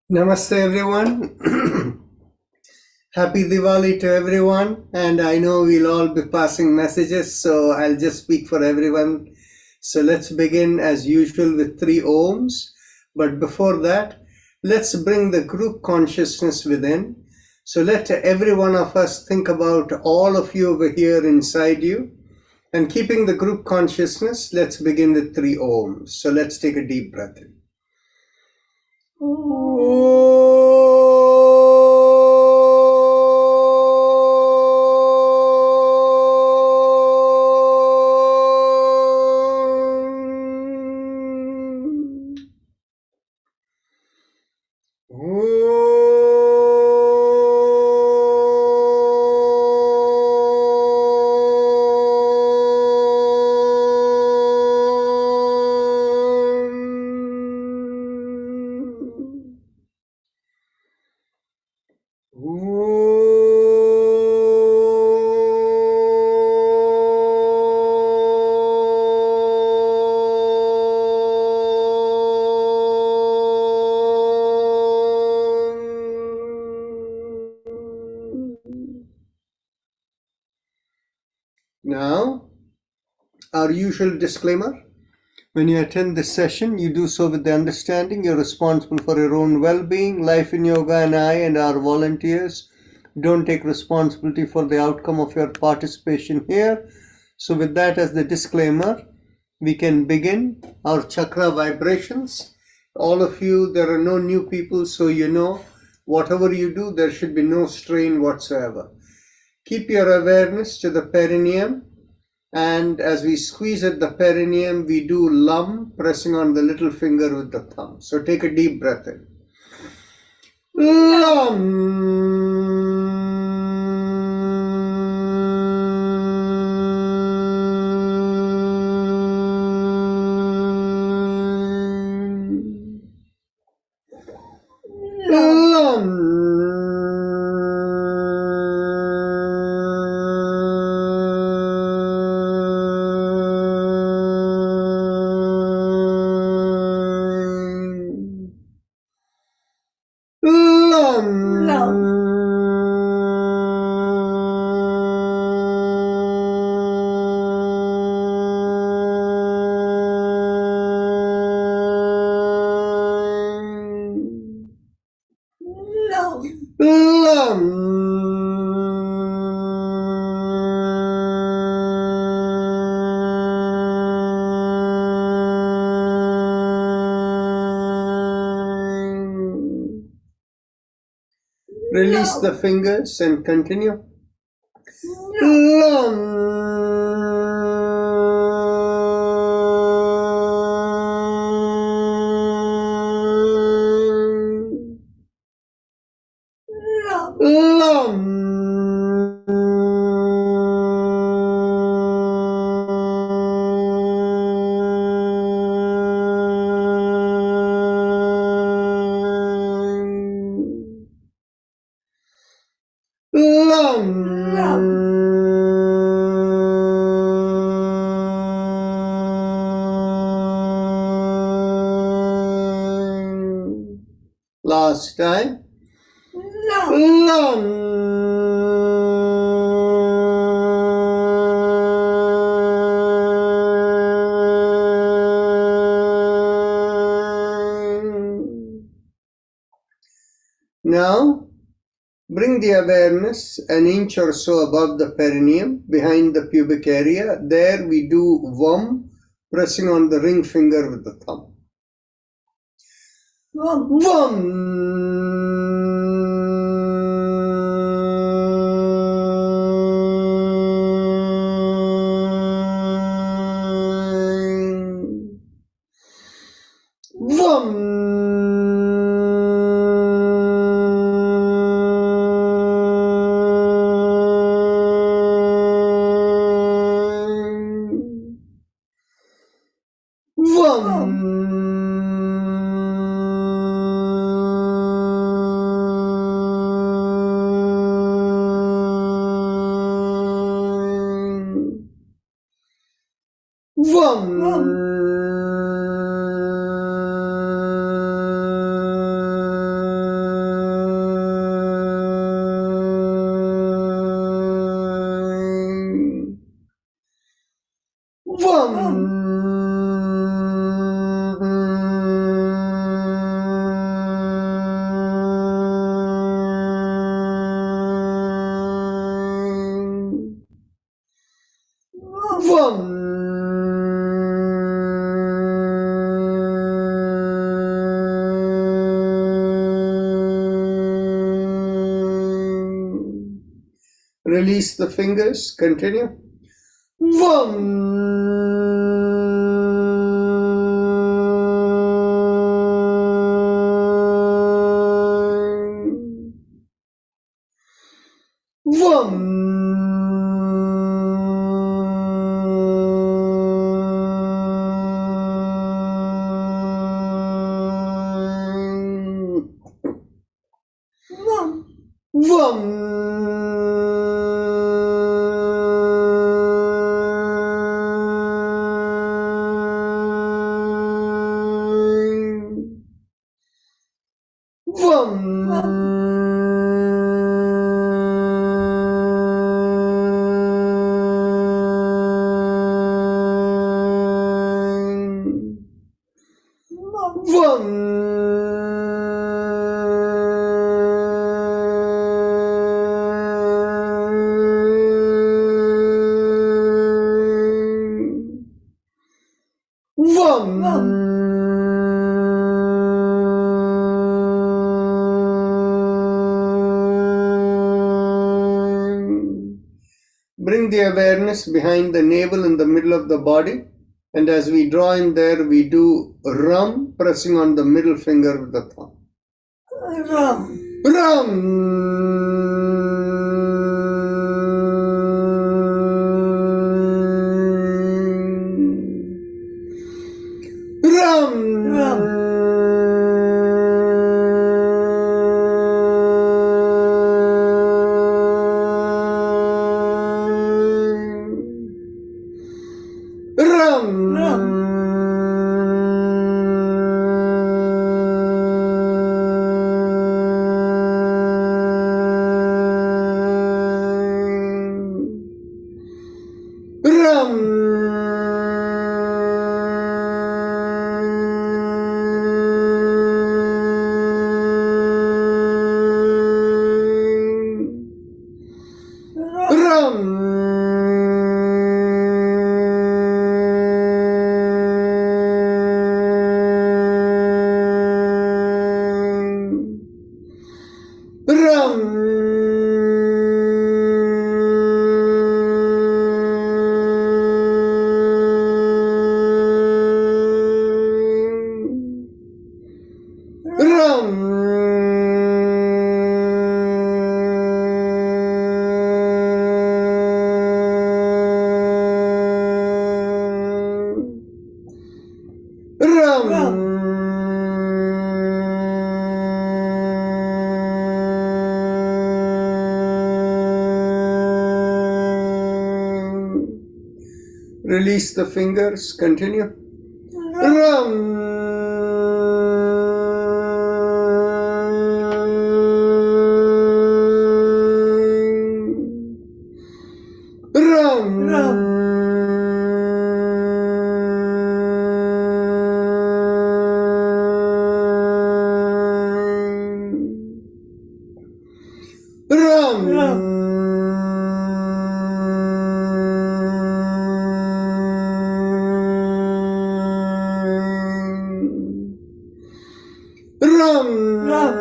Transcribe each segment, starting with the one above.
Namaste everyone. Happy Diwali to everyone. And I know we'll all be passing messages, so I'll just speak for everyone. So let's begin as usual with 3 ohms. But before that, let's bring the group consciousness within. So let every one of us think about all of you over here inside you. And keeping the group consciousness, let's begin with 3 ohms. So let's take a deep breath in. Now, our usual disclaimer. When you attend this session, you do so with the understanding you're responsible for your own well-being. Life in Yoga and I and our volunteers don't take responsibility for the outcome of your participation here. So with that as the disclaimer, we can begin our chakra vibrations. All of you, there are no new people, so you know, whatever you do, there should be no strain whatsoever. Keep your awareness to the perineum, and as we squeeze at the perineum, we do lum, pressing on the little finger with the thumb. So take a deep breath in. Release the fingers and continue. Last time. Now, bring the awareness an inch or so above the perineum, behind the pubic area. There we do Vam, pressing on the ring finger with the thumb. Release the fingers, continue. Bring the awareness behind the navel in the middle of the body, and as we draw in there, we do Ram, pressing on the middle finger with the thumb. Ram. Release the fingers, continue. Ram. Ram.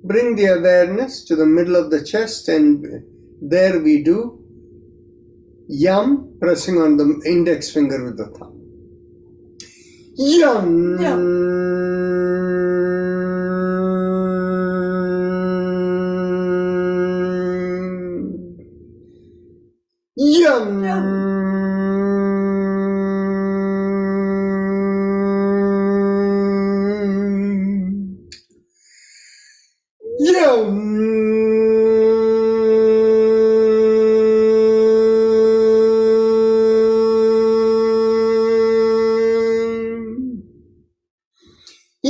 Bring the awareness to the middle of the chest, and there we do Yam, pressing on the index finger with the thumb. Yam. Yam. Yum.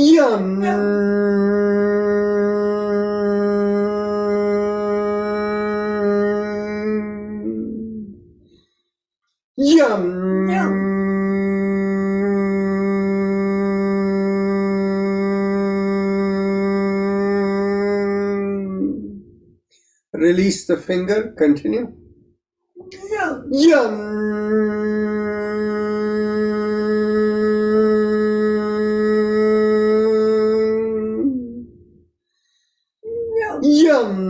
Yum. Yum. Release the finger, continue. Yum. Yum. Yum.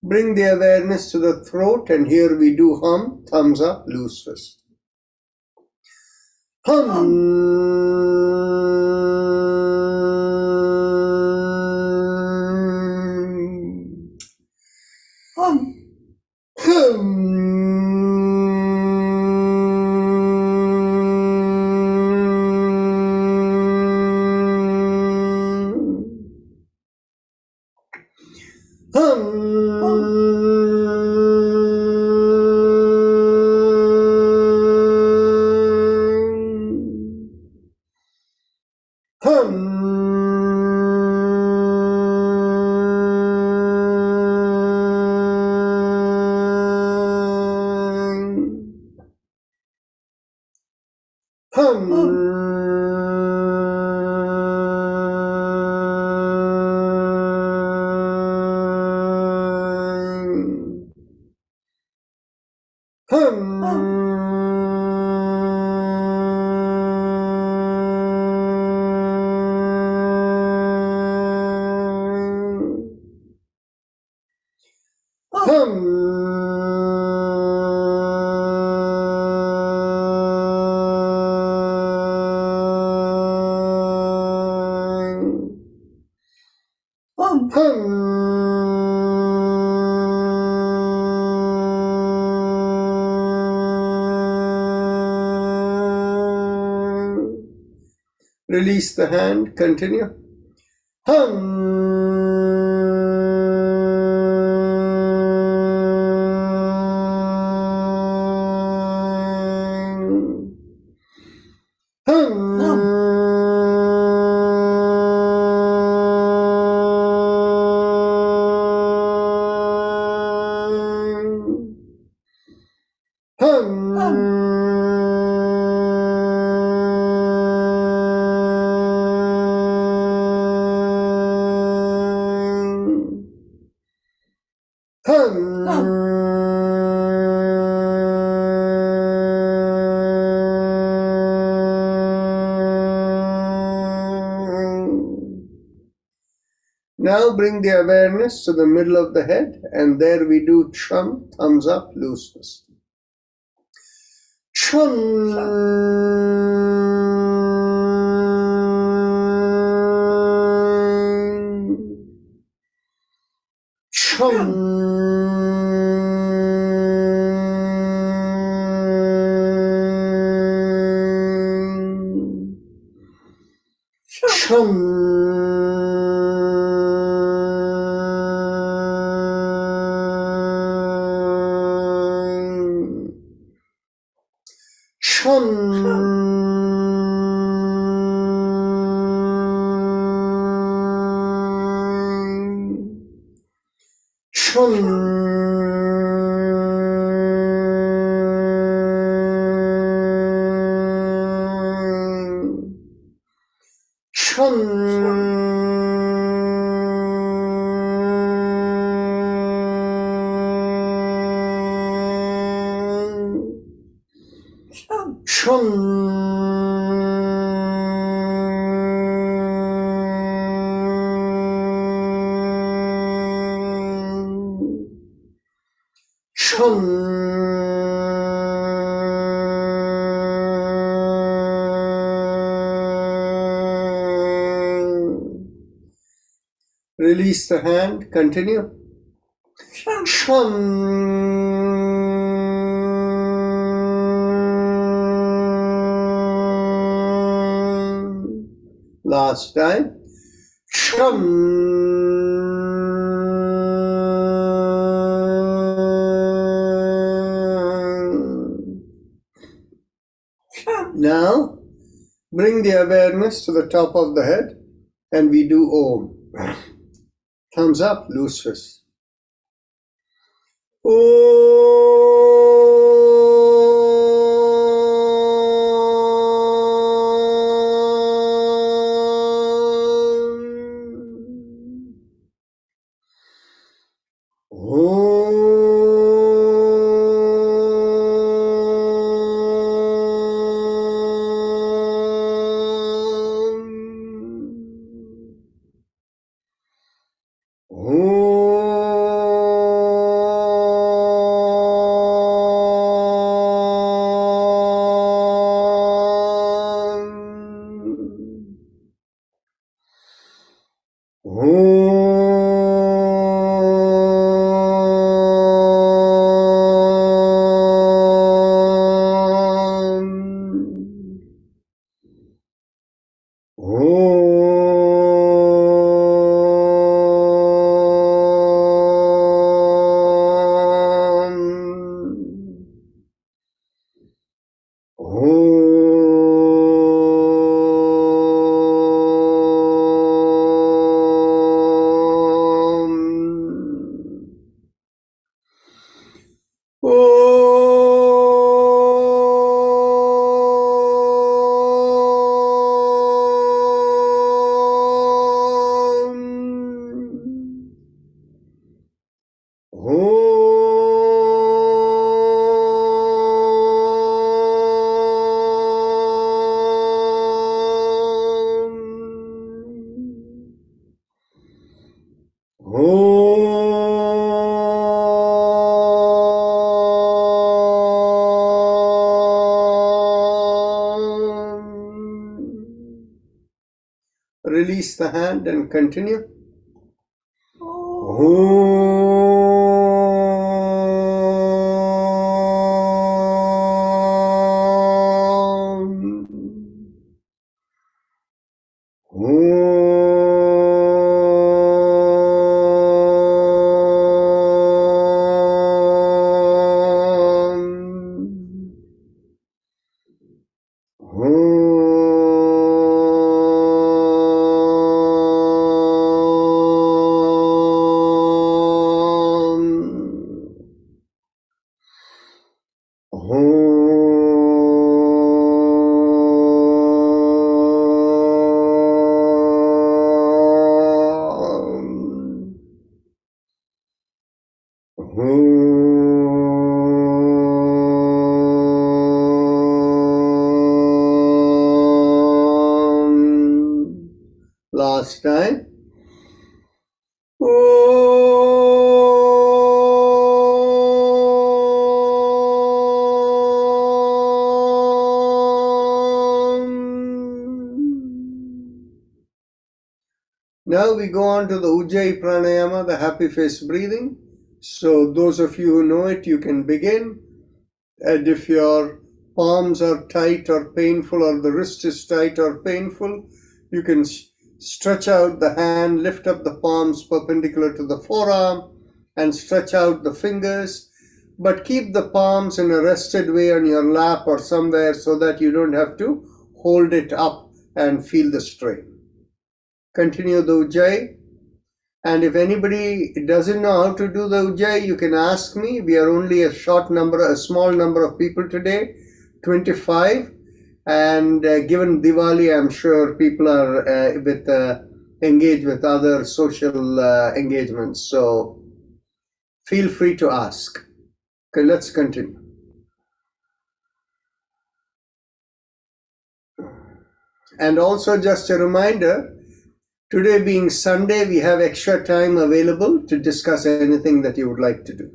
Bring the awareness to the throat, and here we do hum, thumbs up, loose fist. Hum. Release the hand, continue. Hum. Now bring the awareness to the middle of the head, and there we do chum, thumbs up, loose fist. Chum. Release the hand, continue. Last time. Now, bring the awareness to the top of the head and we do Om. Thumbs up, loose fist. Release the hand and continue. Last time. Now we go on to the Ujjayi Pranayama, the happy face breathing. So those of you who know it, you can begin. And if your palms are tight or painful, or the wrist is tight or painful, you can Stretch out the hand, lift up the palms perpendicular to the forearm, and stretch out the fingers. But keep the palms in a rested way on your lap or somewhere so that you don't have to hold it up and feel the strain. Continue the Ujjayi. And if anybody doesn't know how to do the Ujjayi, you can ask me. We are only a small number of people today, 25. And given Diwali, I'm sure people are engaged with other social engagements. So feel free to ask. Okay, let's continue. And also just a reminder, today being Sunday, we have extra time available to discuss anything that you would like to do.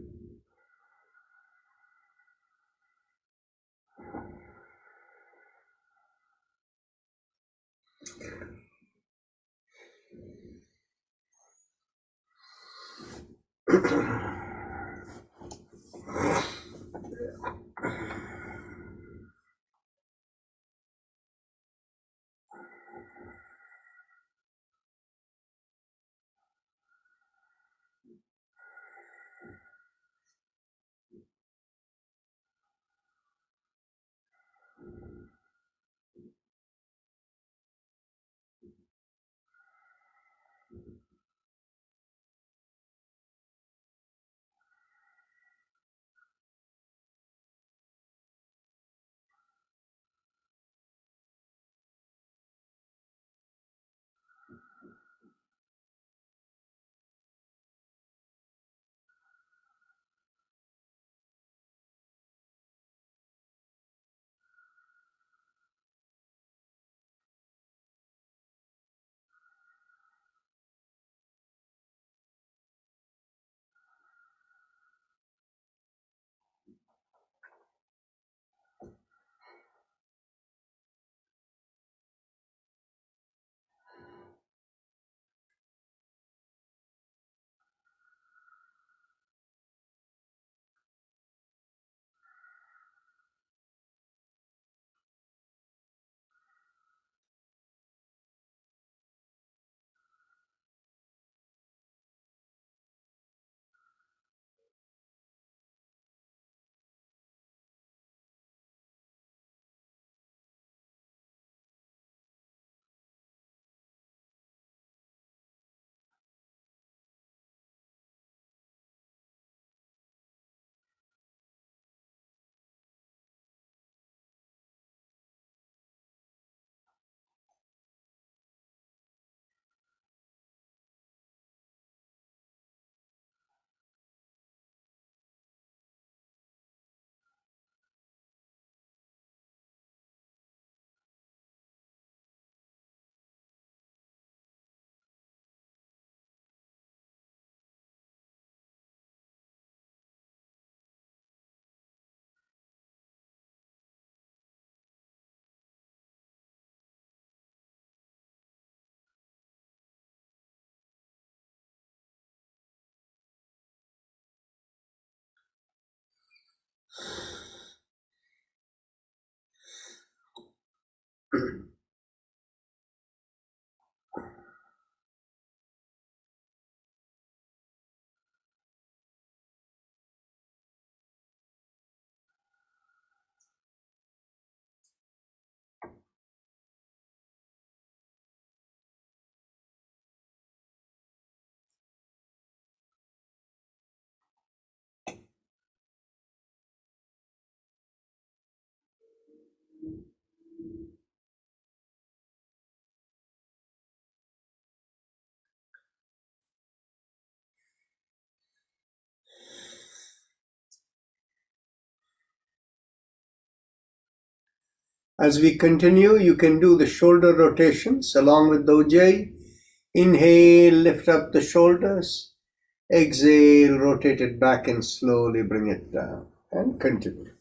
As we continue, you can do the shoulder rotations along with the Ujjayi. Inhale, lift up the shoulders. Exhale, rotate it back and slowly bring it down. And continue.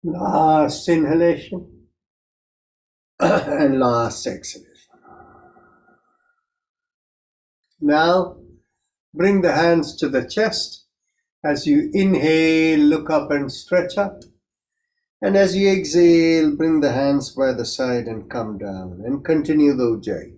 Last inhalation and last exhalation. Now bring the hands to the chest. As you inhale, look up and stretch up. And as you exhale, bring the hands by the side and come down. And continue the Ujjayi.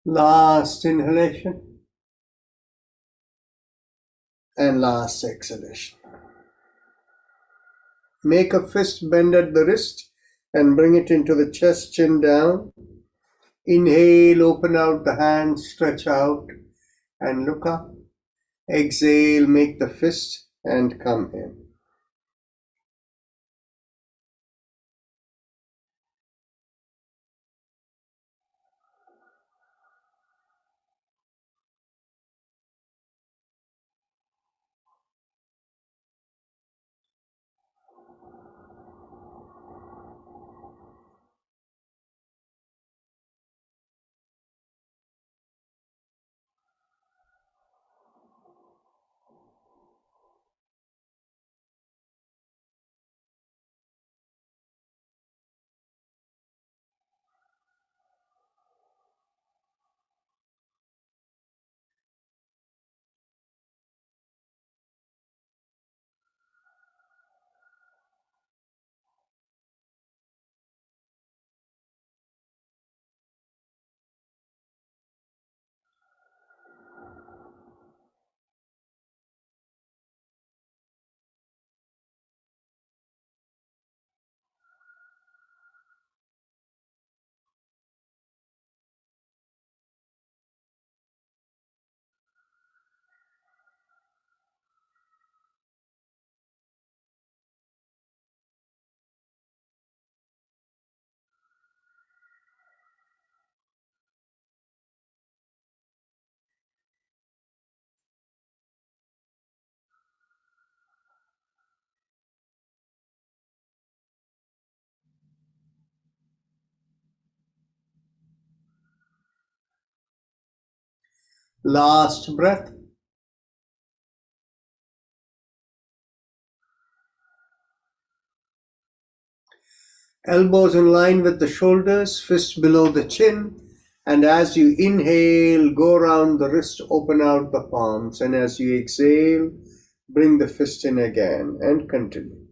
Last inhalation and last exhalation. Make a fist bend at the wrist and bring it into the chest, chin down. Inhale, open out the hands, stretch out and look up. Exhale, make the fist and come in. Last breath. Elbows in line with the shoulders, fists below the chin. And as you inhale, go around the wrist, open out the palms. And as you exhale, bring the fist in again and continue.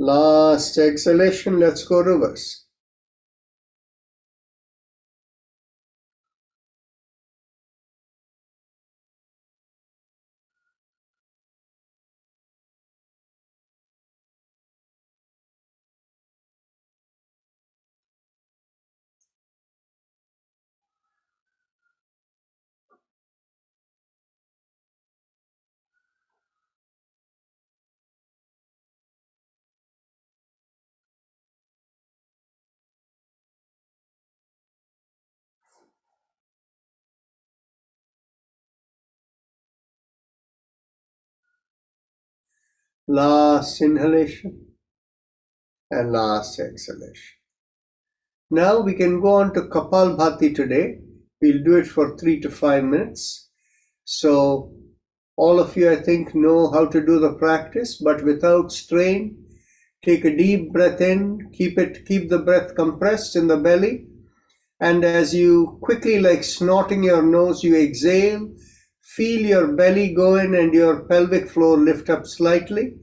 Last exhalation, let's go reverse. Last inhalation and last exhalation. Now we can go on to Kapalbhati today. We'll do it for 3 to 5 minutes. So all of you, I think, know how to do the practice, but without strain. Take a deep breath in, keep the breath compressed in the belly. And as you quickly, like snorting your nose, you exhale, feel your belly go in and your pelvic floor lift up slightly.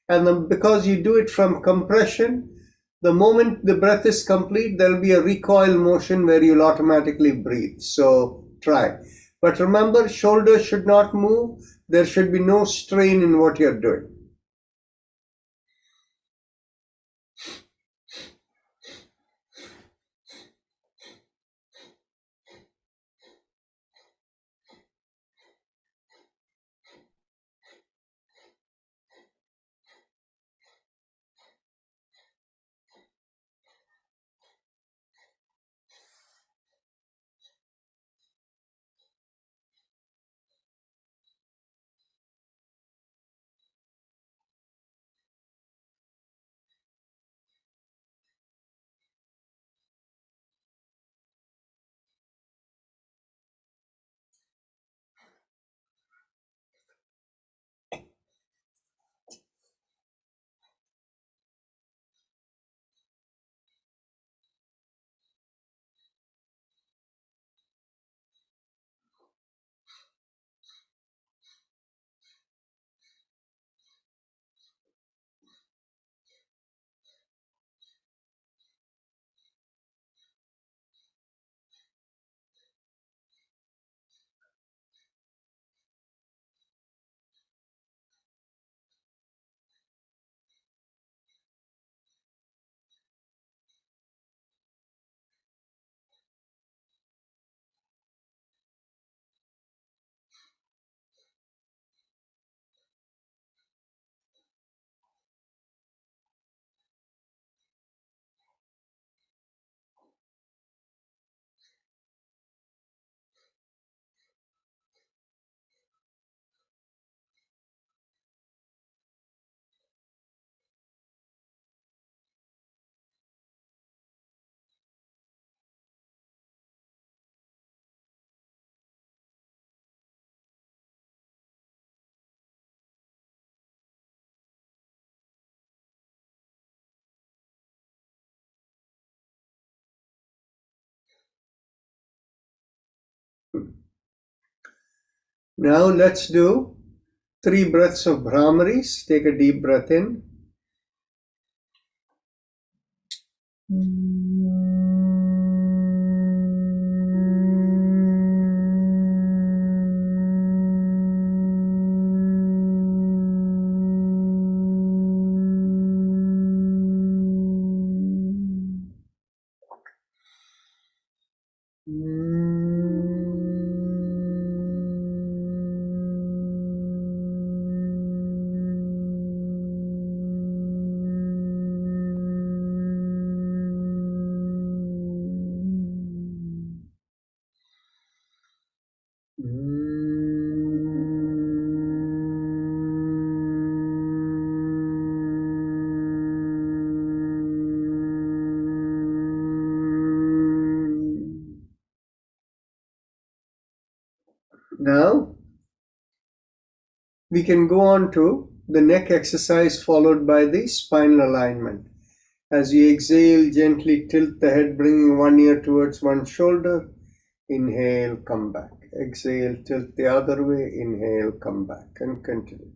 And then because you do it from compression, the moment the breath is complete, there'll be a recoil motion where you'll automatically breathe. So try. But remember, shoulders should not move. There should be no strain in what you're doing. Now let's do 3 breaths of Brahmaris. Take a deep breath in. Now we can go on to the neck exercise followed by the spinal alignment. As you exhale, gently tilt the head, bringing one ear towards one shoulder. Inhale, come back. Exhale, tilt the other way. Inhale, come back, and continue.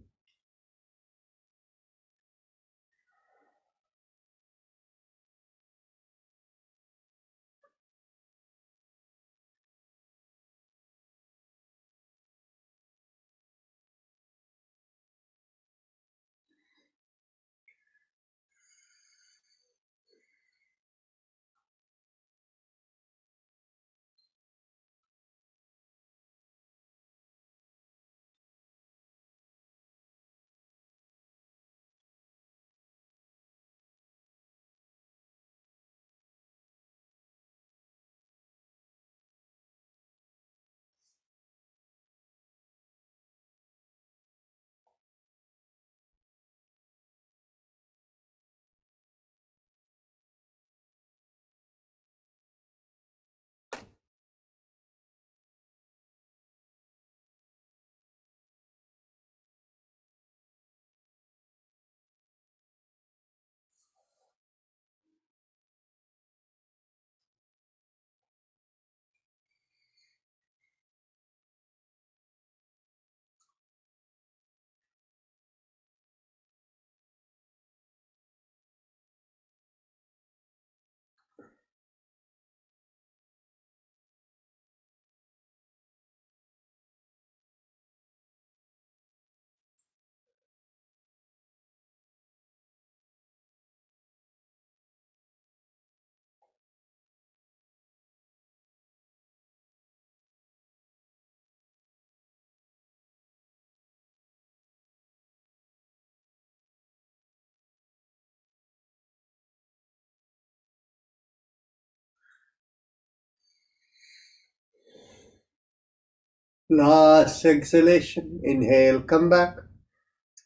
Last exhalation. Inhale, come back.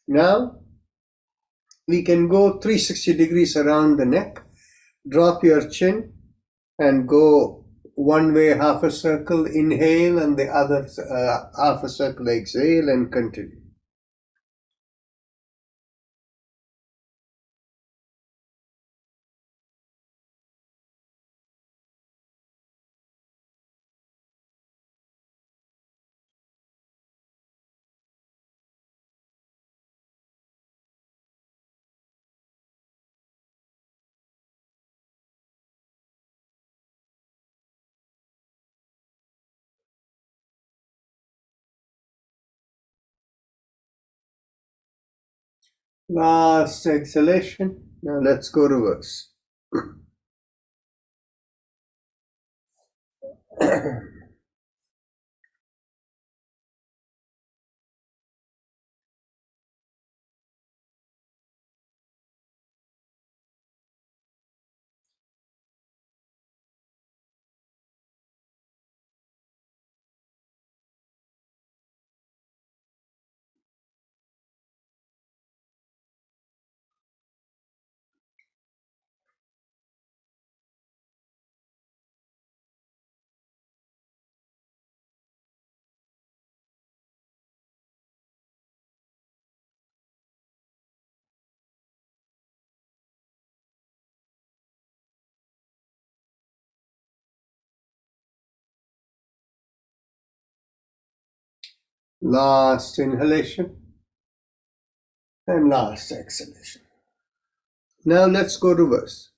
Now we can go 360 degrees around the neck. Drop your chin and go one way half a circle, inhale, and the other half a circle, exhale, and continue. Last exhalation. Now let's go reverse. Last inhalation and last exhalation. Now let's go reverse.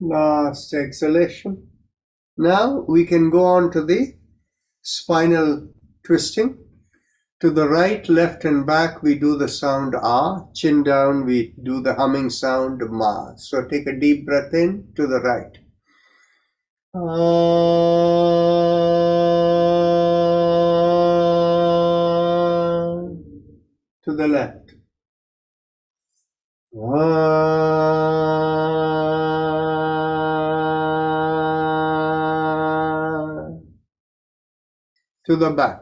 Last exhalation. Now we can go on to the spinal twisting. To the right, left, and back, we do the sound ah. Chin down, we do the humming sound ma. So take a deep breath in to the right. Ah. To the left. Ah. To the back.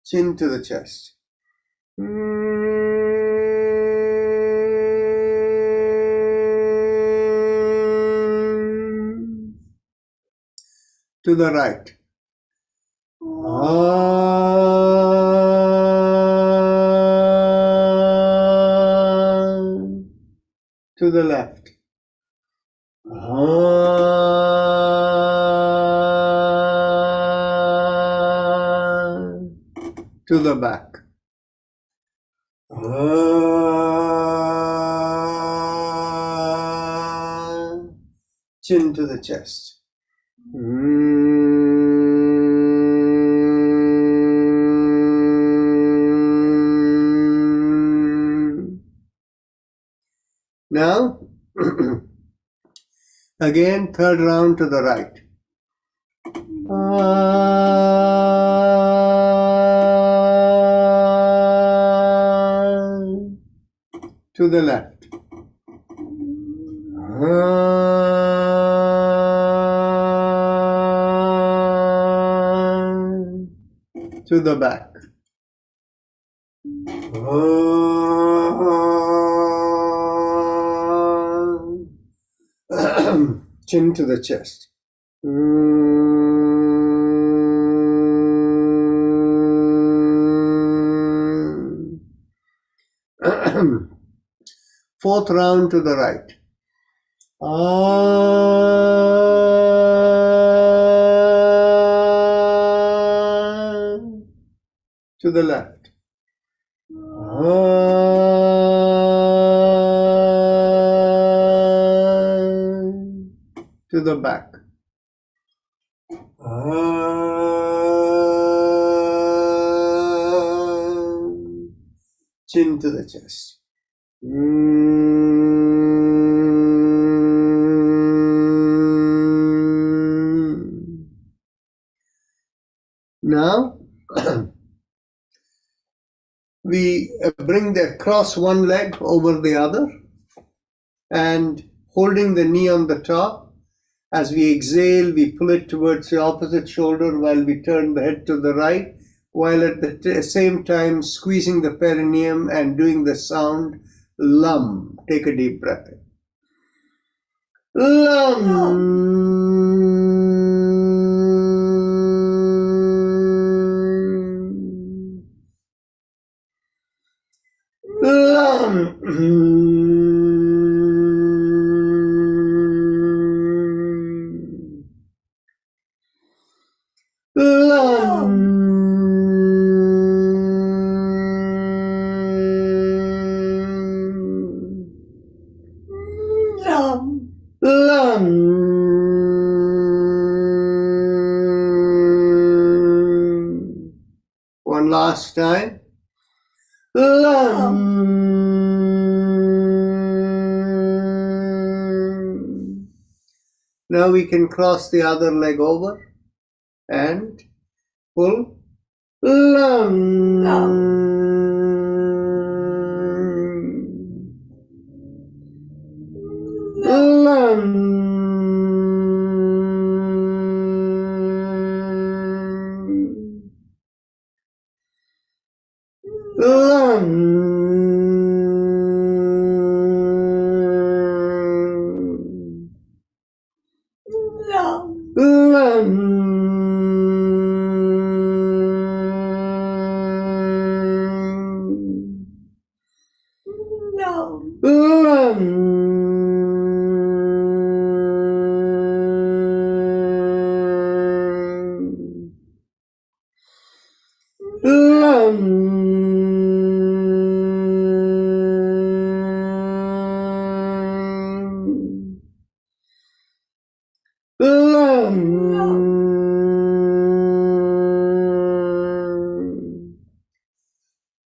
Chin to the chest. To the right. To the left. To the back. Chin to the chest. Now, again, third round to the right. To the left. To the back. Chin to the chest. Fourth round to the right. To the left. to the back. Chin to the chest. Now we bring the cross one leg over the other and holding the knee on the top. As we exhale, we pull it towards the opposite shoulder while we turn the head to the right, while at the same time squeezing the perineum and doing the sound lum. Take a deep breath in. Lum. One last time. Now we can cross the other leg over and pull.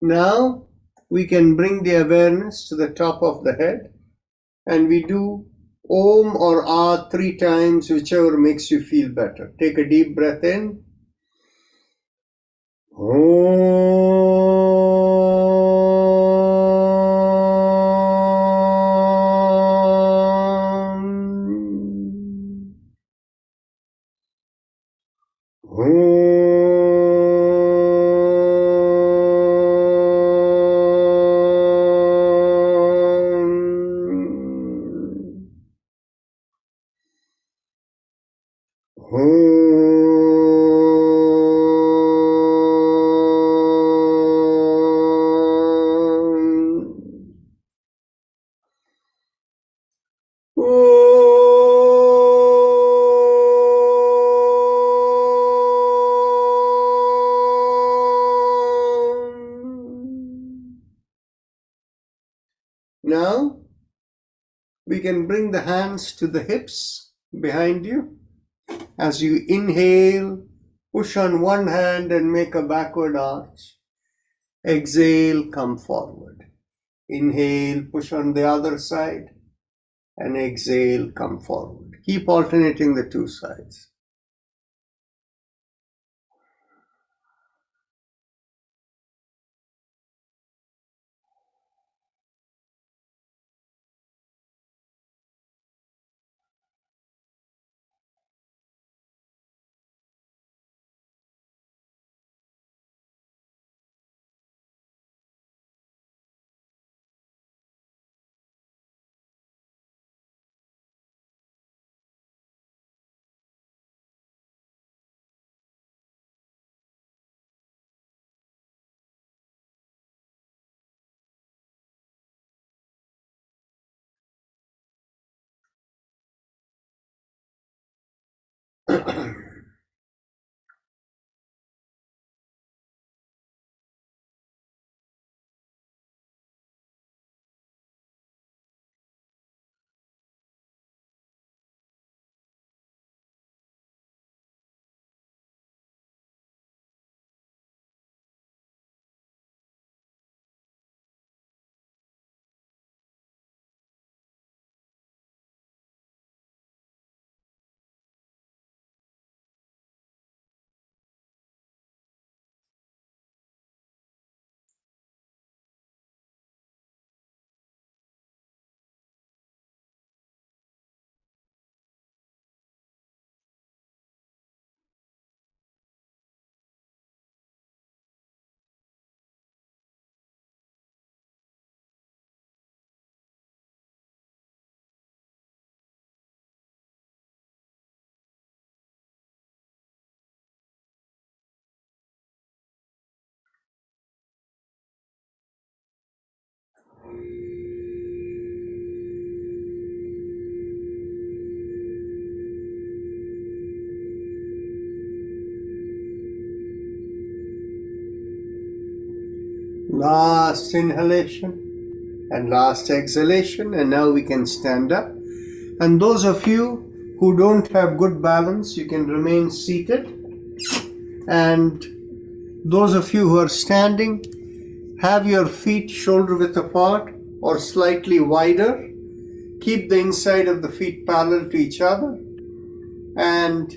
Now we can bring the awareness to the top of the head and we do Om or Ah 3 times, whichever makes you feel better. Take a deep breath in. Now we can bring the hands to the hips behind you. As you inhale, push on one hand and make a backward arch. Exhale, come forward. Inhale, push on the other side, and exhale, come forward. Keep alternating the two sides. Last inhalation and last exhalation, and now we can stand up. And those of you who don't have good balance, you can remain seated. And those of you who are standing, have your feet shoulder width apart or slightly wider. Keep the inside of the feet parallel to each other. And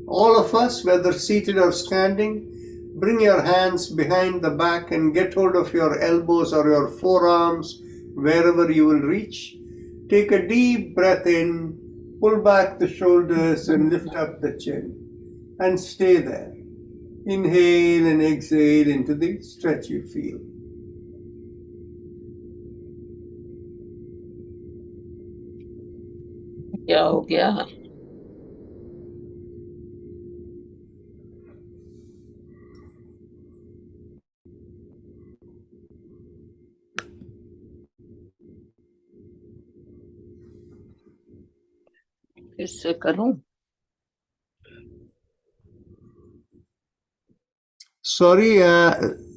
all of us, whether seated or standing, bring your hands behind the back and get hold of your elbows or your forearms wherever you will reach. Take a deep breath in, pull back the shoulders and lift up the chin, and stay there. Inhale and exhale into the stretch you feel. क्या हो गया? फिर से करूं? Sorry,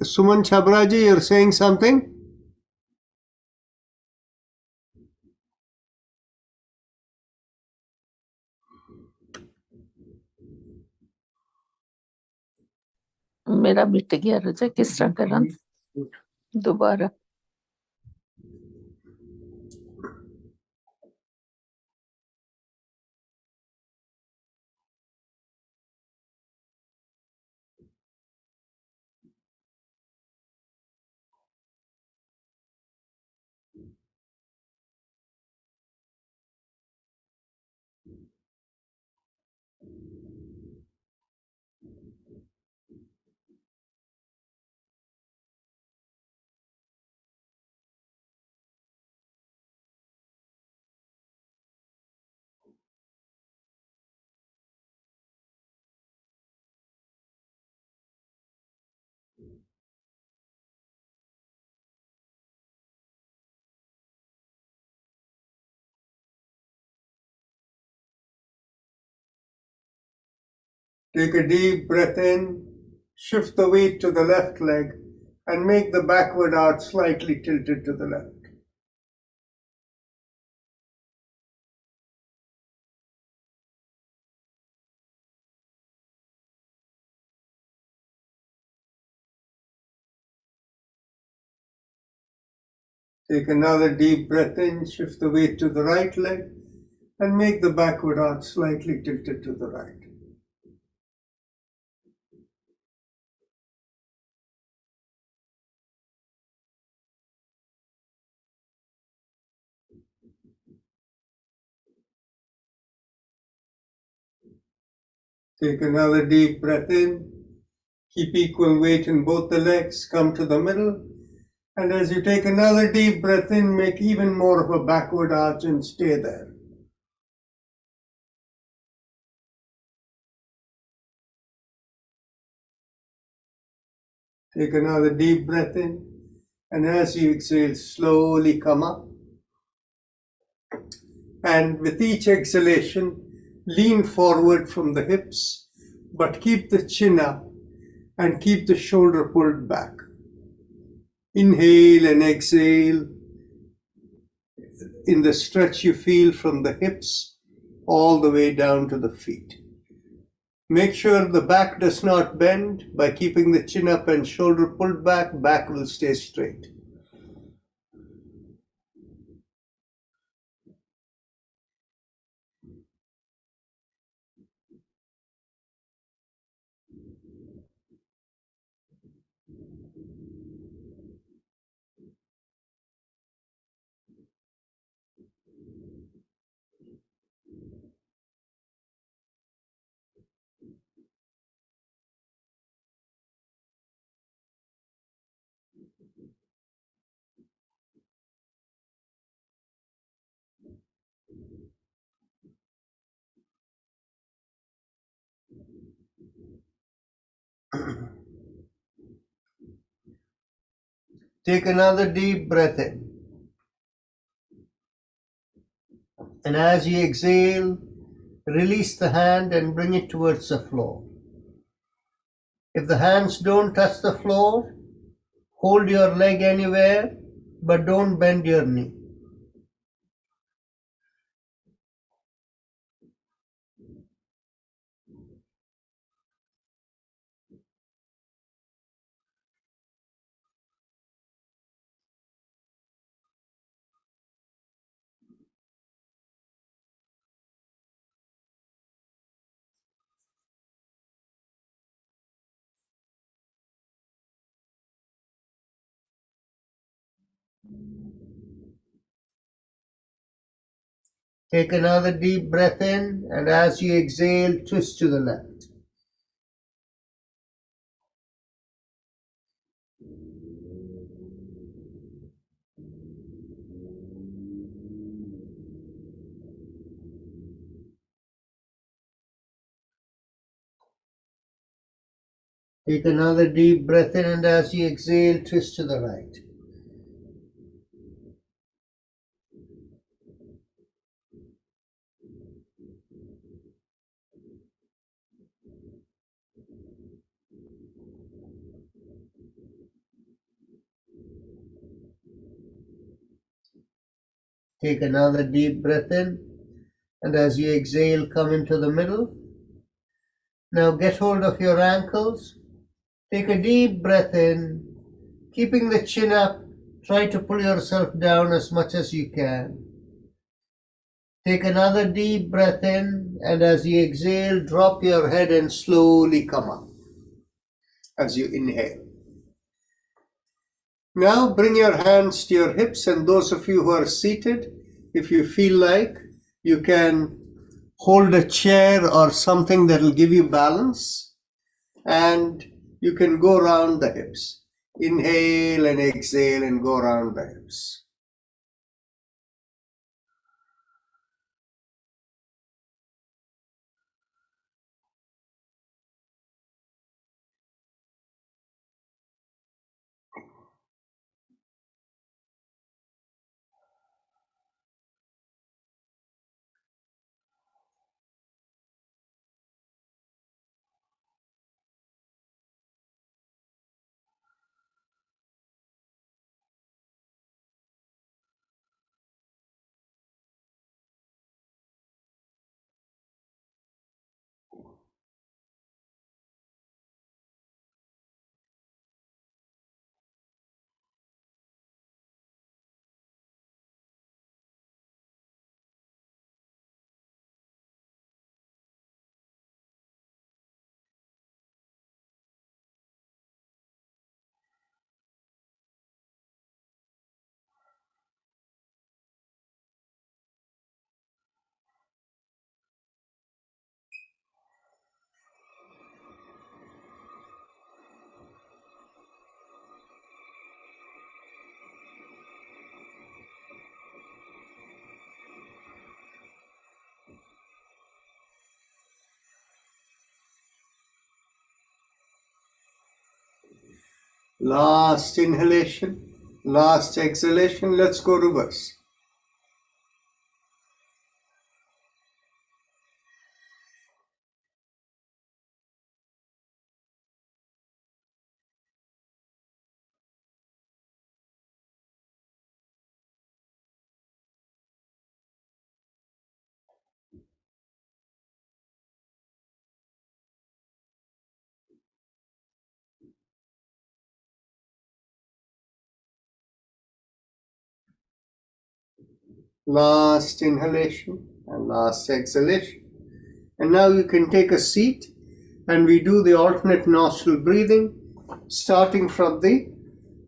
Suman Chabraji, you're saying something? मेरा मिट गया रजा, किस तरह करा दोबारा? Take a deep breath in, shift the weight to the left leg, and make the backward arch slightly tilted to the left. Take another deep breath in, shift the weight to the right leg, and make the backward arch slightly tilted to the right. Take another deep breath in, keep equal weight in both the legs, come to the middle, and as you take another deep breath in, make even more of a backward arch and stay there. Take another deep breath in, and as you exhale, slowly come up. And with each exhalation, lean forward from the hips, but keep the chin up and keep the shoulder pulled back. Inhale and exhale in the stretch you feel from the hips all the way down to the feet. Make sure the back does not bend. By keeping the chin up and shoulder pulled back, back will stay straight. Take another deep breath in. And as you exhale, release the hand and bring it towards the floor. If the hands don't touch the floor, Hold your leg anywhere, but don't bend your knee. Take another deep breath in, and as you exhale, twist to the left. Take another deep breath in, and as you exhale, twist to the right. Take another deep breath in, and as you exhale, come into the middle. Now get hold of your ankles. Take a deep breath in, keeping the chin up. Try to pull yourself down as much as you can. Take another deep breath in, and as you exhale, drop your head and slowly come up as you inhale. Now bring your hands to your hips, and those of you who are seated, if you feel like, you can hold a chair or something that will give you balance, and you can go around the hips. Inhale and exhale and go around the hips. Last inhalation, last exhalation. Let's go reverse. Last inhalation and last exhalation. And now you can take a seat, and we do the alternate nostril breathing, starting from the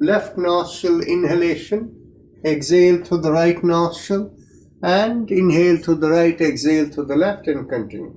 left nostril inhalation, exhale to the right nostril, and inhale to the right, exhale to the left, and continue.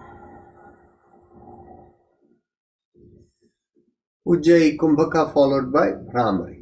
Ujjayi Kumbhaka followed by Bhramari.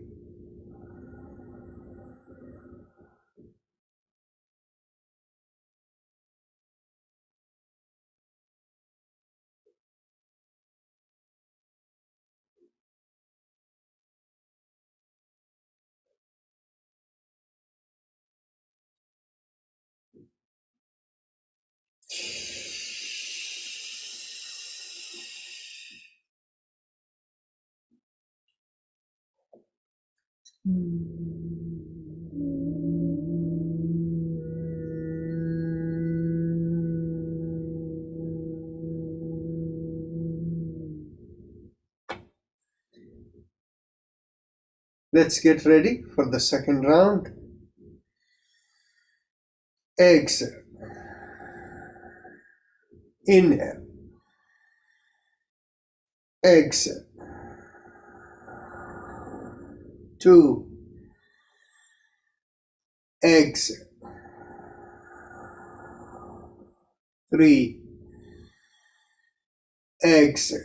Let's get ready for the second round. Exhale. Inhale. Exhale. 2. Exhale. 3. Exhale.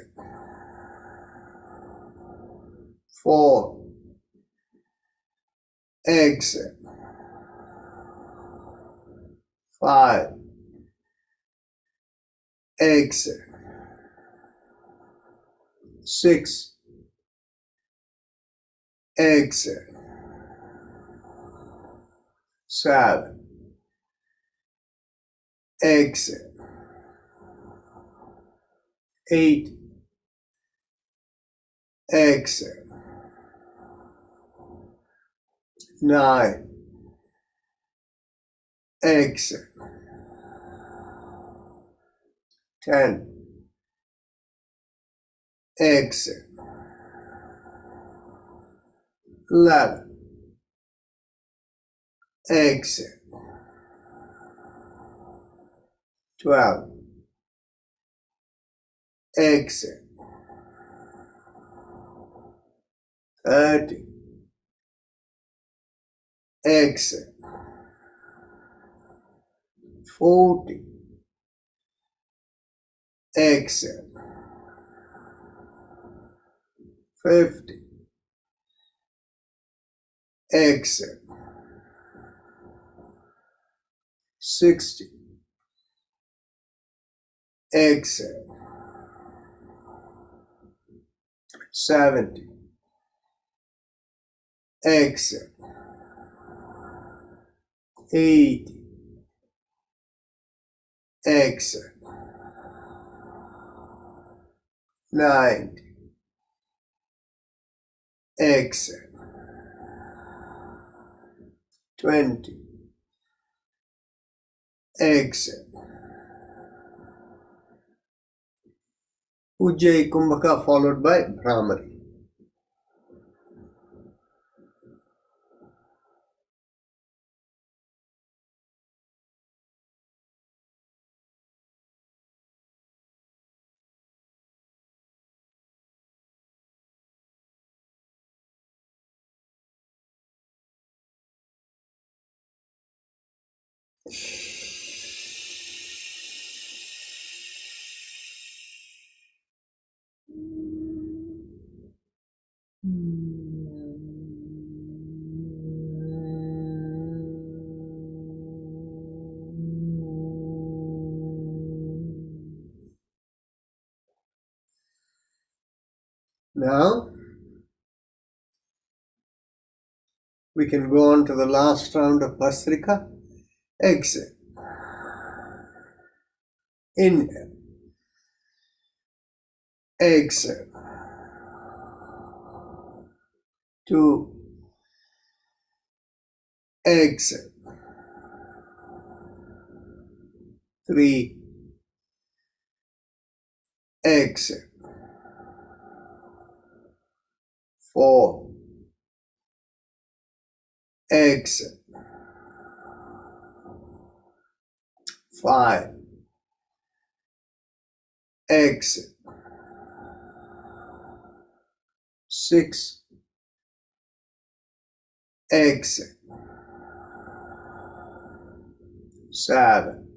4. Exhale. 5. Exhale. 6. Exhale. 7. Exhale. 8. Exhale. 9. Exhale. 10. Exhale. 11. Exhale. 12. Exhale. 30. Exhale. 40. Exhale. 50. Exhale. 60. Exhale. 70. Exhale. 80. Exhale. 90. Exhale. 20. Exhale. Ujjayi Kumbhaka followed by Bhramari. Now, we can go on to the last round of Bhastrika. Exhale. Inhale. Exhale. 2. Exhale. 3. Exhale. 4. Exhale. 5. Exhale. 6. Exhale. 7.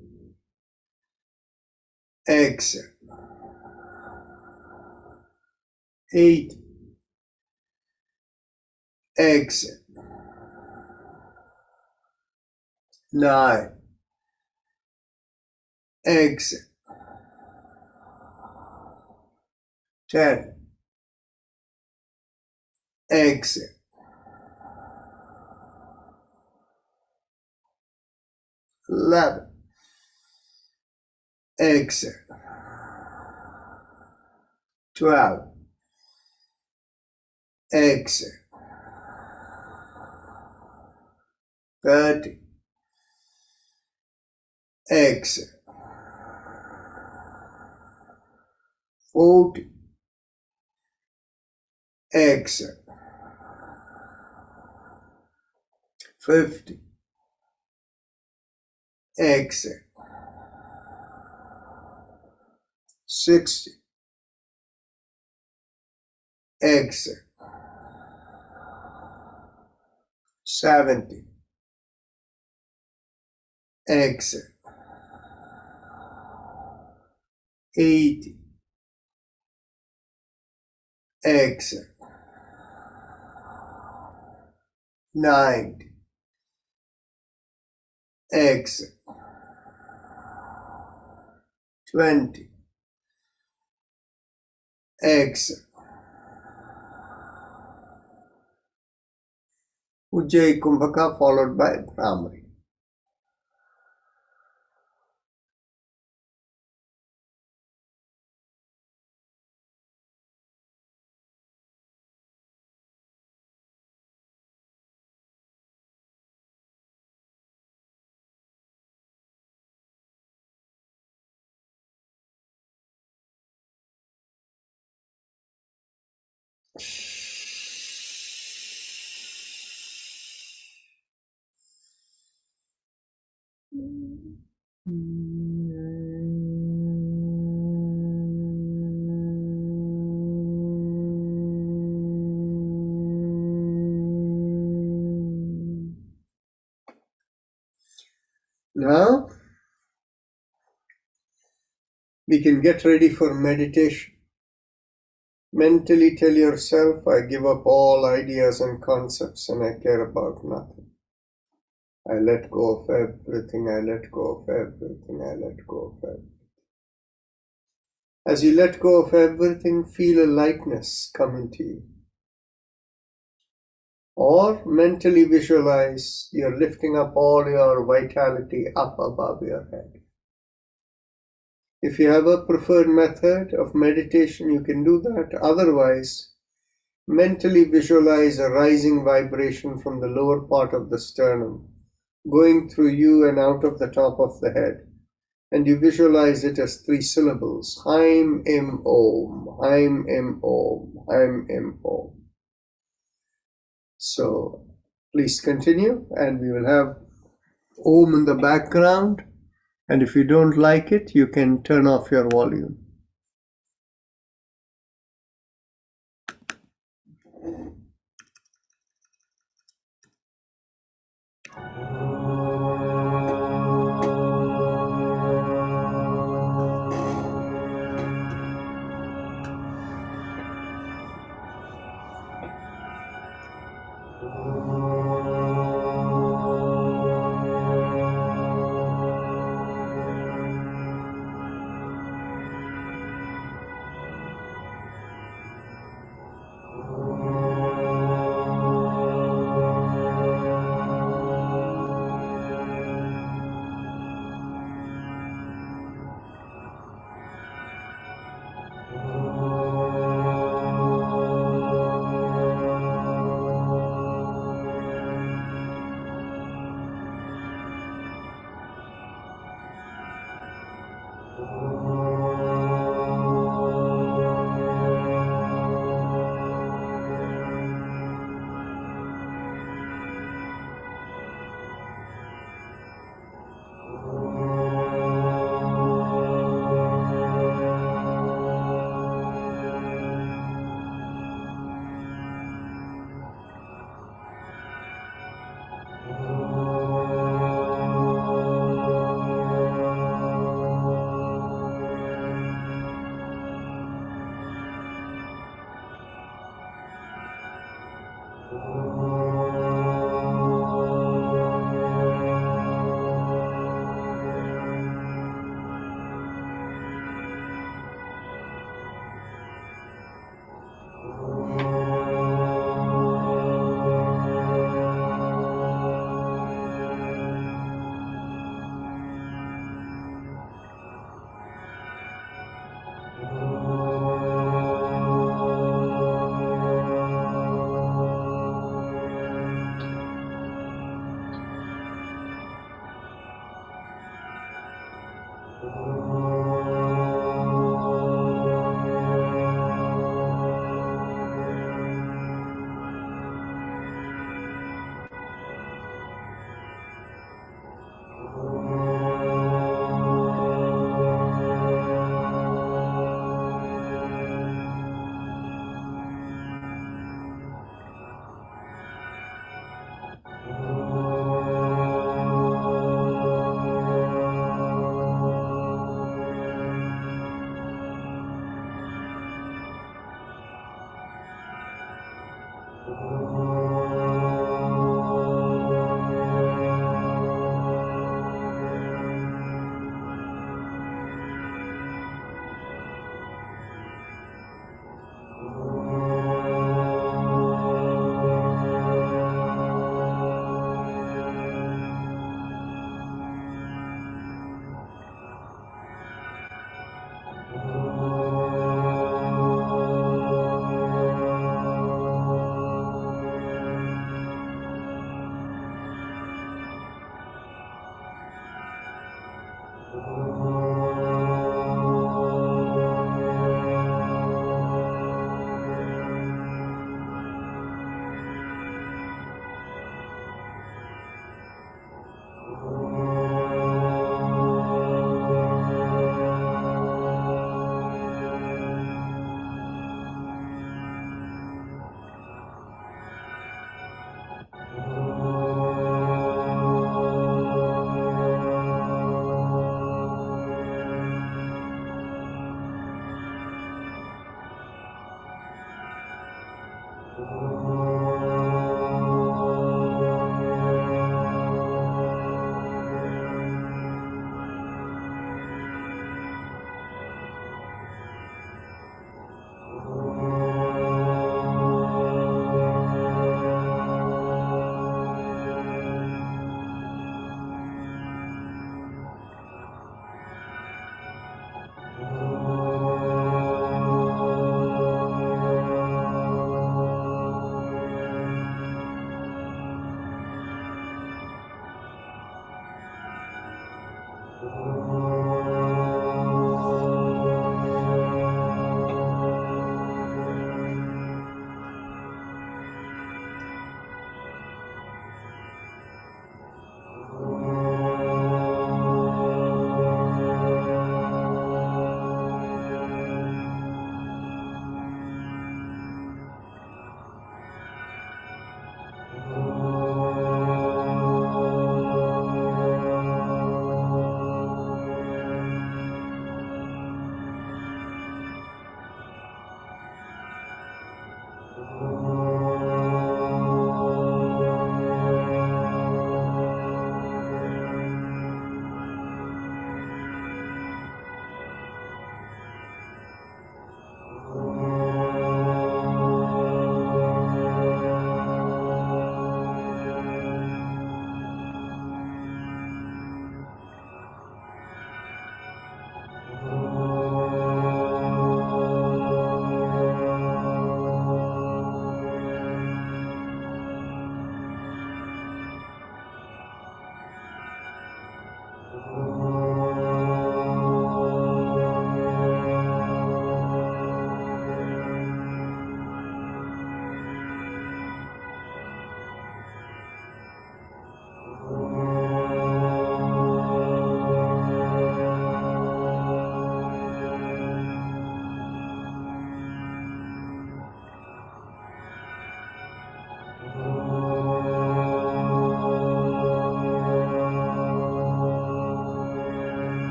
Exhale. 8. exit, 9, exit, 10, exit, 11, exit, 12, exit, 30, exit, 40, exit, 50, exit, 60, exit, 70, exit, 80, exit, 90, exit, 20, exit. Ujjayi Kumbhaka followed by Brahmari. Now we can get ready for meditation. Mentally tell yourself, I give up all ideas and concepts and I care about nothing. I let go of everything, I let go of everything, I let go of everything. As you let go of everything, feel a lightness come into you. Or mentally visualize you're lifting up all your vitality up above your head. If you have a preferred method of meditation, you can do that. Otherwise, mentally visualize a rising vibration from the lower part of the sternum, going through you and out of the top of the head. And you visualize it as 3 syllables. Haim Im Om, Haim Im Om, Haim Im Om. So please continue, and we will have Om in the background. And if you don't like it, you can turn off your volume.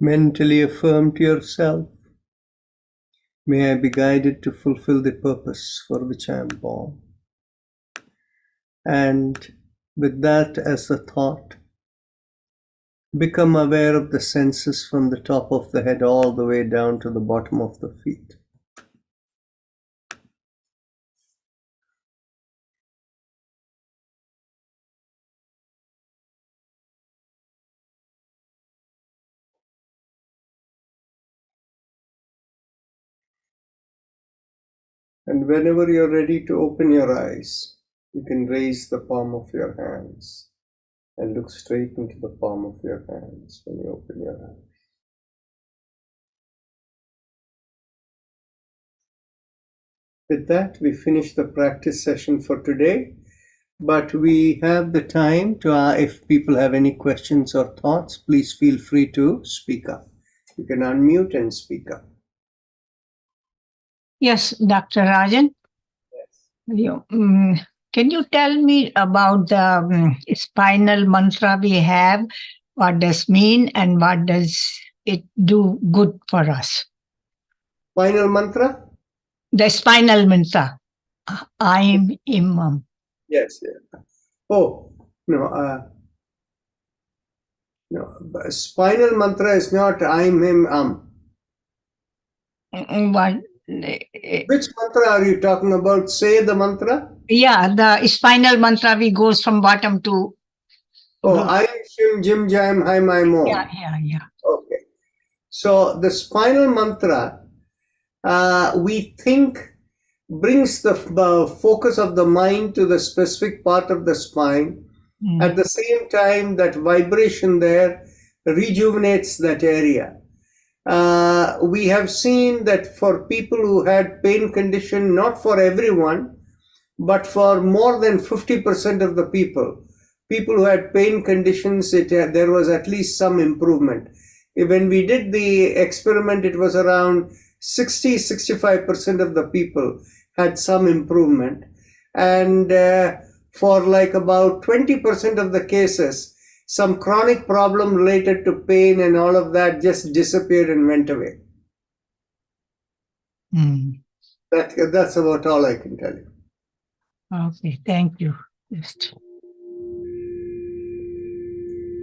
Mentally affirm to yourself, may I be guided to fulfill the purpose for which I am born. And with that as the thought, become aware of the senses from the top of the head all the way down to the bottom of the feet. And whenever you're ready to open your eyes, you can raise the palm of your hands and look straight into the palm of your hands when you open your eyes. With that, we finish the practice session for today, but we have the time to, if people have any questions or thoughts, please feel free to speak up. You can unmute and speak up. Yes, Dr. Rajan. Yes. Can you tell me about the spinal mantra we have? What does it mean and what does it do good for us? Final mantra? The spinal mantra. I'm Imam. Yes. Yeah. Oh, no. No. Spinal mantra is not I'm, him, What? Which mantra are you talking about? Say the mantra. Yeah, the spinal mantra we goes from bottom to. Oh, I Shim Jim Jam Hai Mai Mo. Yeah. Okay. So the spinal mantra, we think, brings the focus of the mind to the specific part of the spine. At the same time, that vibration there rejuvenates that area. We have seen that for people who had pain condition, not for everyone, but for more than 50% of the people who had pain conditions, there was at least some improvement. When we did the experiment, it was around 60-65% of the people had some improvement. And for like about 20% of the cases, some chronic problem related to pain and all of that just disappeared and went away. That's about all I can tell you. Okay, thank you.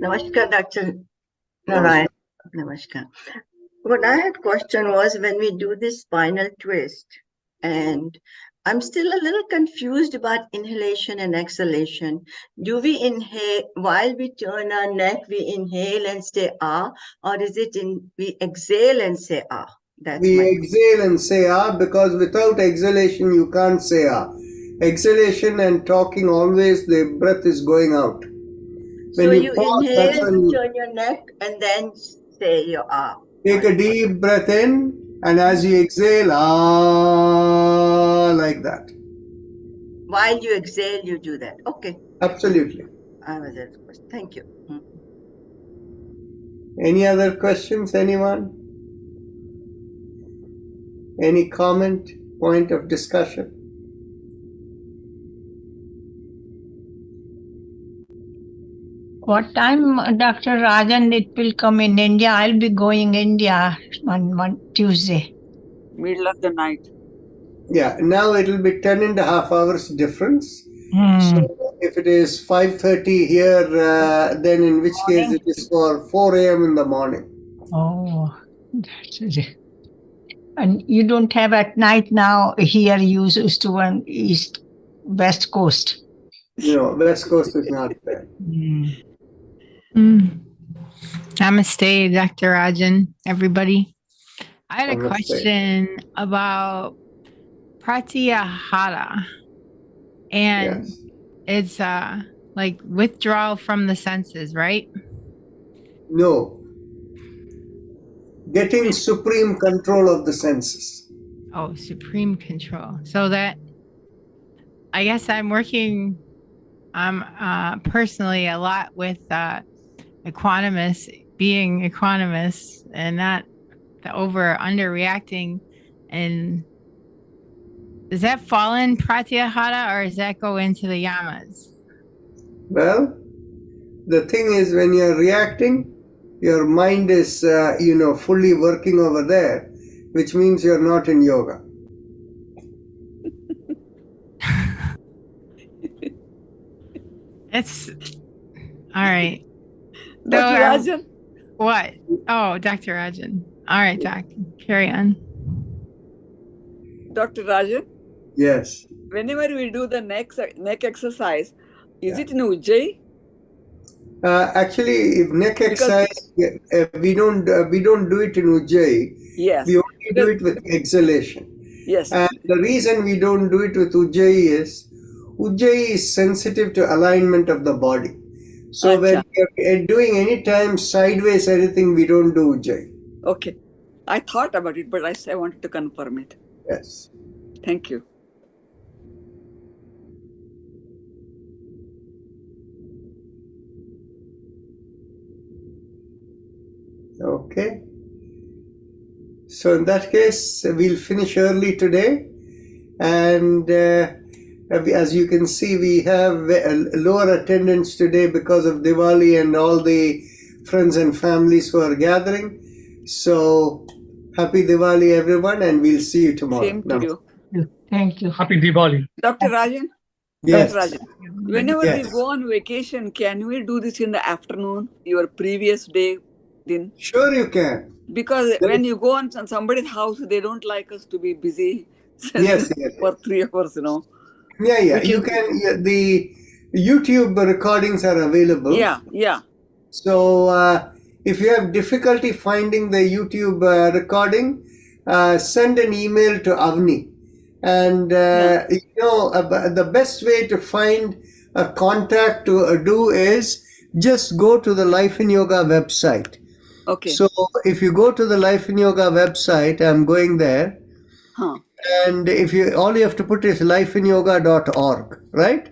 Namaskar, Dr. Narayan. Namaskar. What I had question was when we do this spinal twist, and I'm still a little confused about inhalation and exhalation. Do we inhale while we turn our neck, we inhale and say ah, or is it we exhale and say ah? We exhale and say ah, because without exhalation you can't say ah. Exhalation and talking, always the breath is going out. When so you pause, inhale, turn your neck, and then say your ah. Take a deep breath in, and as you exhale, ah, like that. While you exhale, you do that. Okay. Absolutely. I was at first. Thank you. Any other questions, anyone? Any comment, point of discussion? What time, Dr. Rajan, it will come in India? I'll be going India on Tuesday. Middle of the night. Yeah, now it will be 10.5 hours difference. So if it is 5:30 here, then in which case it is for 4 a.m. in the morning. Oh, that's it. And you don't have at night now here, you used to on West Coast. No, West Coast is not there. Namaste, Dr. Rajan, everybody. I had a Namaste. question about pratyahara, and Yes. it's like withdrawal from the senses, right? No. Getting supreme control of the senses. Oh, supreme control. So that I guess I'm working personally a lot with equanimous, being equanimous and not the over underreacting. And does that fall in pratyahara or does that go into the yamas? Well, the thing is, when you're reacting, your mind is, fully working over there, which means you're not in yoga. It's all right. Dr. So, Rajan, what? Oh, Dr. Rajan. All right, Doc. Carry on. Dr. Rajan, Yes. whenever we do the neck exercise, is Yeah. it in Ujjayi? Actually, if neck Because- exercise, we don't do it in Ujjayi. Yes. We only do it with exhalation. Yes. And the reason we don't do it with Ujjayi is sensitive to alignment of the body. So when Acha. you're doing any time sideways anything, we don't do Ujjayi. Okay. I thought about it, but I wanted to confirm it. Yes. Thank you. Okay. So in that case, we'll finish early today. And as you can see, we have a lower attendance today because of Diwali and all the friends and families who are gathering. So happy Diwali, everyone, and we'll see you tomorrow. Same to you. Thank you. Happy Diwali. Dr. Rajan, Yes. Dr. Rajan, whenever Yes. we go on vacation, can we do this in the afternoon, your previous day? Then? Sure you can. Because when you go on somebody's house, they don't like us to be busy Yes. for 3 hours, Yeah. We You can. The YouTube recordings are available. Yeah. So if you have difficulty finding the YouTube recording, send an email to Avni. And the best way to find a contact to do is just go to the Life in Yoga website. Okay. So if you go to the Life in Yoga website, I'm going there. Huh. And all you have to put is lifeinyoga.org, right?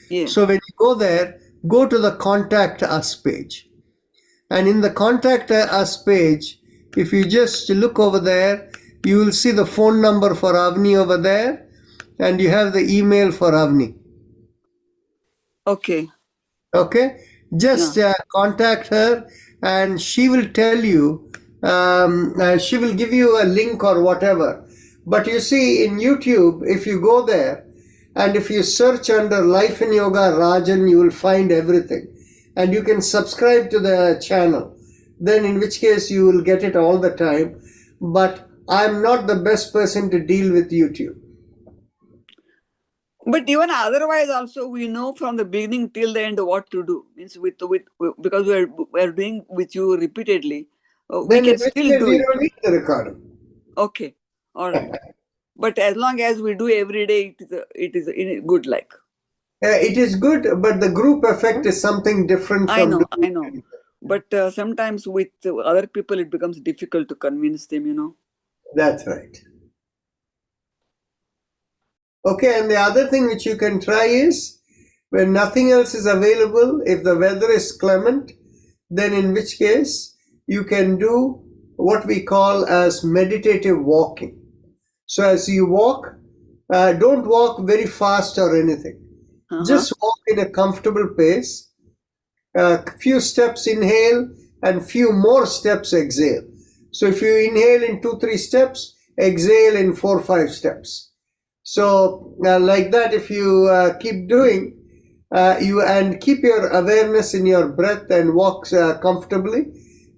Yeah. So when you go there, go to the Contact Us page. And in the Contact Us page, if you just look over there, you will see the phone number for Avni over there, and you have the email for Avni. Okay. Okay? Just contact her, and she will tell you, she will give you a link or whatever. But you see, in YouTube, if you go there, and if you search under Life in Yoga Rajan, you will find everything. And you can subscribe to the channel. Then in which case you will get it all the time. But I'm not the best person to deal with YouTube. But even otherwise also, we know from the beginning till the end what to do. Means because we're doing with you repeatedly, we Then can in which still case do we it. don't need the recording. Okay. All right. But as long as we do every day, it is good like. It is good, but the group effect is something different from I know. doing it. But sometimes with other people, it becomes difficult to convince them. That's right. Okay, and the other thing which you can try is, when nothing else is available, if the weather is clement, then in which case you can do what we call as meditative walking. So as you walk, don't walk very fast or anything. Just walk in a comfortable pace. Few steps inhale and few more steps exhale. So if you inhale in 2-3 steps, exhale in 4-5 steps. So like that, if you keep doing, and keep your awareness in your breath and walk comfortably,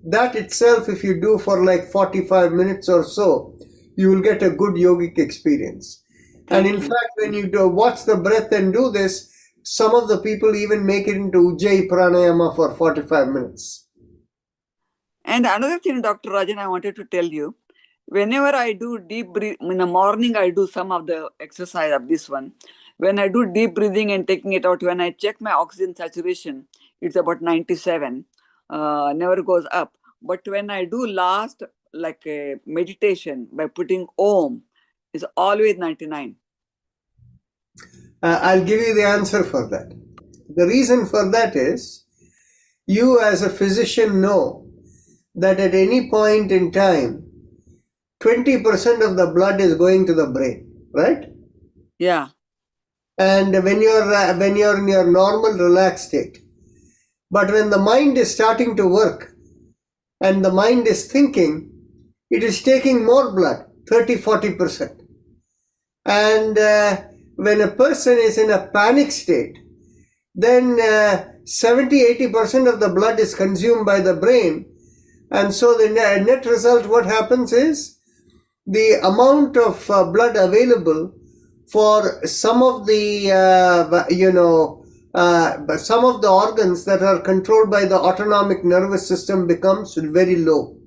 that itself, if you do for like 45 minutes or so, you will get a good yogic experience. And in fact, when you watch the breath and do this, some of the people even make it into Ujjayi Pranayama for 45 minutes. And another thing, Dr. Rajan, I wanted to tell you, whenever I do deep breath, in the morning, I do some of the exercise of this one. When I do deep breathing and taking it out, when I check my oxygen saturation, it's about 97, never goes up. But when I do last, like a meditation by putting Om, it's always 99. I'll give you the answer for that. The reason for that is, you as a physician know that at any point in time, 20% of the blood is going to the brain, right? Yeah. And when you're in your normal relaxed state, but when the mind is starting to work and the mind is thinking, it is taking more blood, 30-40%. And when a person is in a panic state, then 70-80% of the blood is consumed by the brain. And so the net result, what happens is, the amount of blood available for some of the some of the organs that are controlled by the autonomic nervous system becomes very low.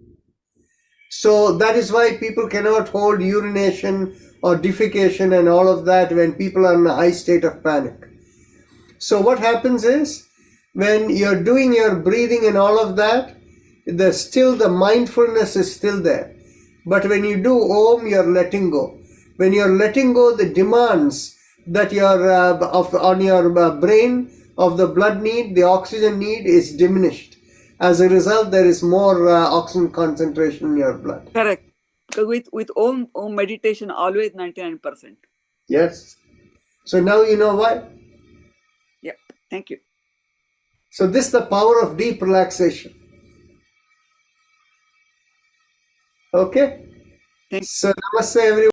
So that is why people cannot hold urination or defecation and all of that when people are in a high state of panic. So what happens is, when you're doing your breathing and all of that, the mindfulness is still there. But when you do Om, you're letting go. When you're letting go, the demands that on your brain of the blood need, the oxygen need is diminished. As a result, there is more oxygen concentration in your blood. Correct. Because with Om meditation, always 99%. Yes. So now you know why. Yeah. Thank you. So this is the power of deep relaxation. Okay. Thank you. So namaste everyone.